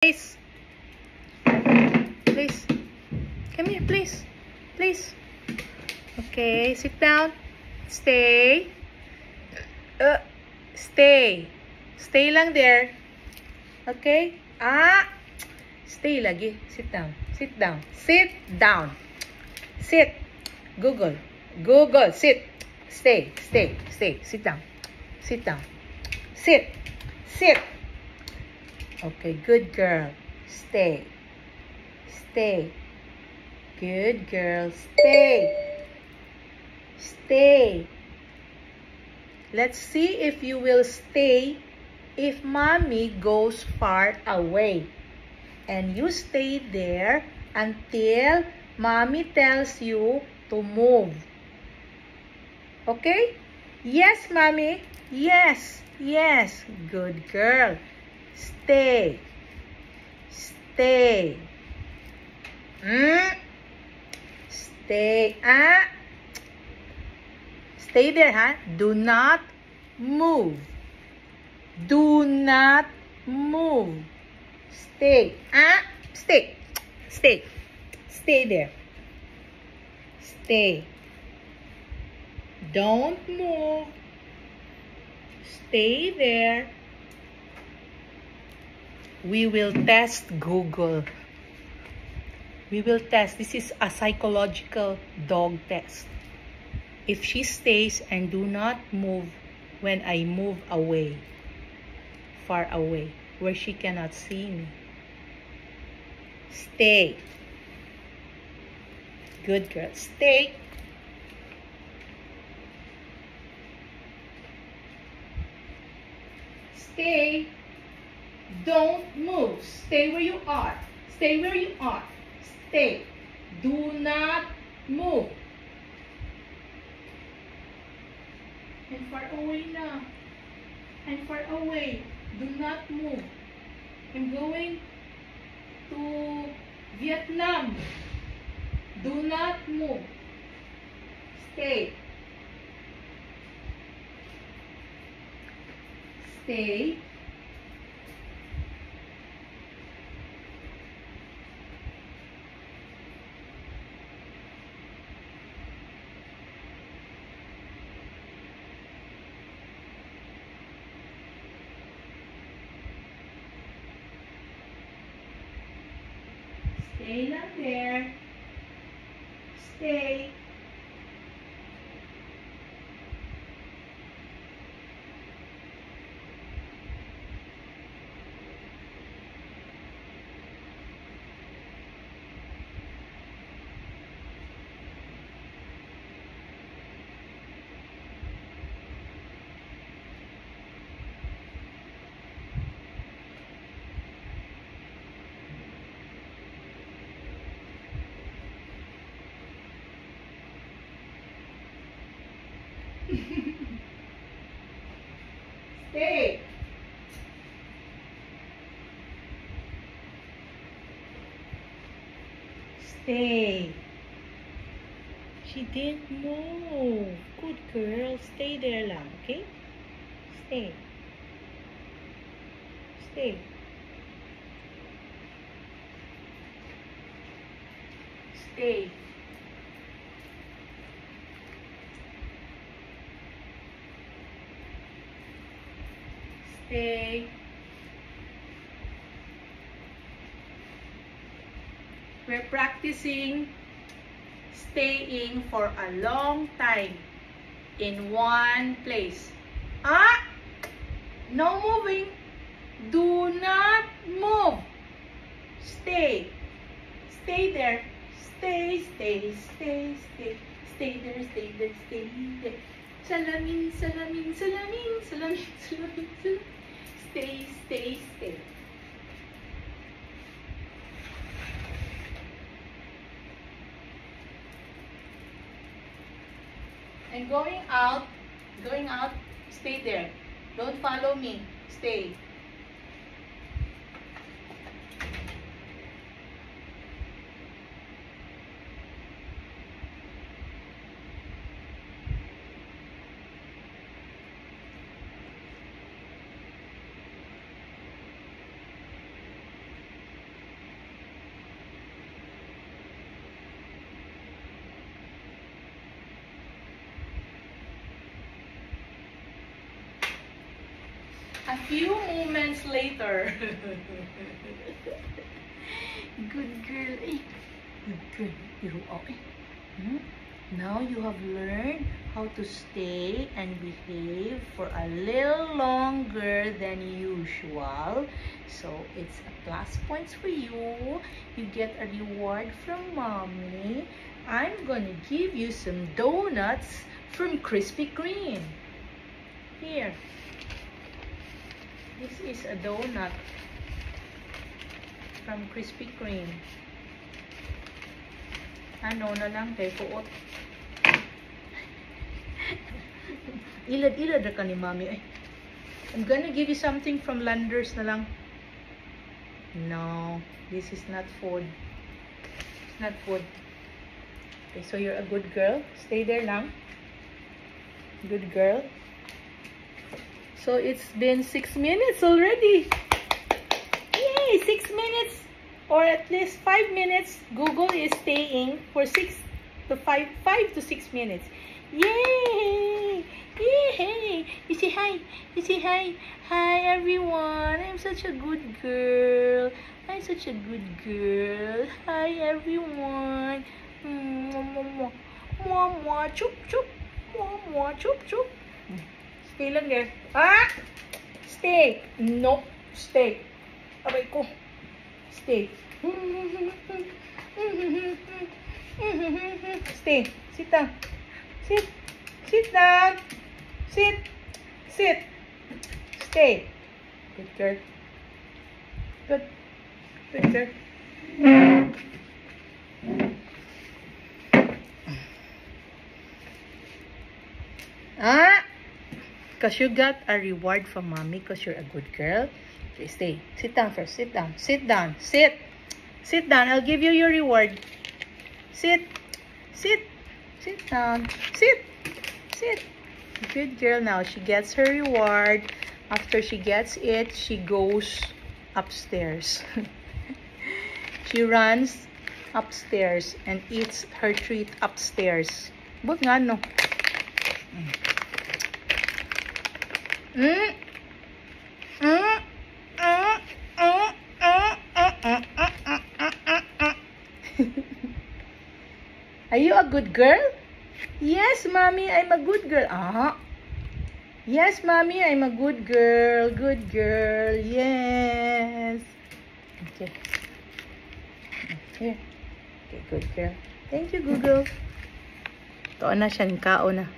Please. Please. Come here, please. Please. Okay, sit down. Stay. Stay. Stay lang there. Okay? Stay lagi. Sit down. Sit down. Sit down. Sit. Google. Google. Sit. Stay. Stay. Stay. Sit down. Sit down. Sit. Sit. Okay, good girl. Stay. Stay. Good girl. Stay. Stay. Let's see if you will stay if mommy goes far away. And you stay there until mommy tells you to move. Okay? Yes, mommy. Yes. Yes. Good girl. Stay. Stay. Stay. Stay there, huh? Do not move. Do not move. Stay. Stay. Stay. Stay there. Stay. Don't move. Stay there. We will test Google. We will test. This is a psychological dog test. If she stays and do not move when I move away, far away, where she cannot see me. Stay. Good girl. Stay. Stay. Don't move. Stay where you are. Stay where you are. Stay. Do not move. And far away now. And far away. Do not move. I'm going to Vietnam. Do not move. Stay. Stay. Stay lang there. Stay. Stay. Stay. She didn't move. Good girl. Stay there lang, okay? Stay. Stay. Stay. Stay. We're practicing staying for a long time in one place. No moving. Do not move. Stay. Stay there. Stay, stay, stay, stay. Stay there, stay there, stay there. Salamin, salamin, salamin, salamin, salamin, salamin. Stay, stay, stay. And going out, stay there. Don't follow me. Stay. A few moments later. Good girl. Good girl. Iruaw. Now you have learned how to stay and behave for a little longer than usual. So it's a plus points for you. You get a reward from mommy. I'm gonna give you some donuts from Krispy Kreme. Here. This is a donut from Krispy Kreme. Ano na lang kay kuot. Ilad-ilad ra ka ni mami. I'm gonna give you something from Landers na lang. No, this is not food. It's not food. Okay, so you're a good girl. Stay there lang. Good girl. So it's been 6 minutes already. Yay, 6 minutes. Or at least 5 minutes. Google is staying for 5 to 6 minutes. Yay! Yay! You say hi. You say hi. Hi everyone. I'm such a good girl. I'm such a good girl. Hi everyone. Mwah, mwah, chup, chup. Mwah, chup, chup. Stay lang there. Ah! Stay. No. Stay. Abay ko. Stay. Stay. Sit down. Sit. Sit down. Sit. Sit. Stay. Good girl. Good. Good girl. Ah! Because you got a reward from mommy because you're a good girl. Okay, stay. Sit down first. Sit down. Sit down. Sit. Sit down. I'll give you your reward. Sit. Sit. Sit down. Sit. Sit. Good girl. Now she gets her reward. After she gets it, she goes upstairs. She runs upstairs and eats her treat upstairs. But nga no. Are you a good girl? Yes, mommy, I'm a good girl. Yes, mommy, I'm a good girl. Good girl. Yes. Okay. Here. Okay, good girl. Thank you, Google. Ito na siya, kao na.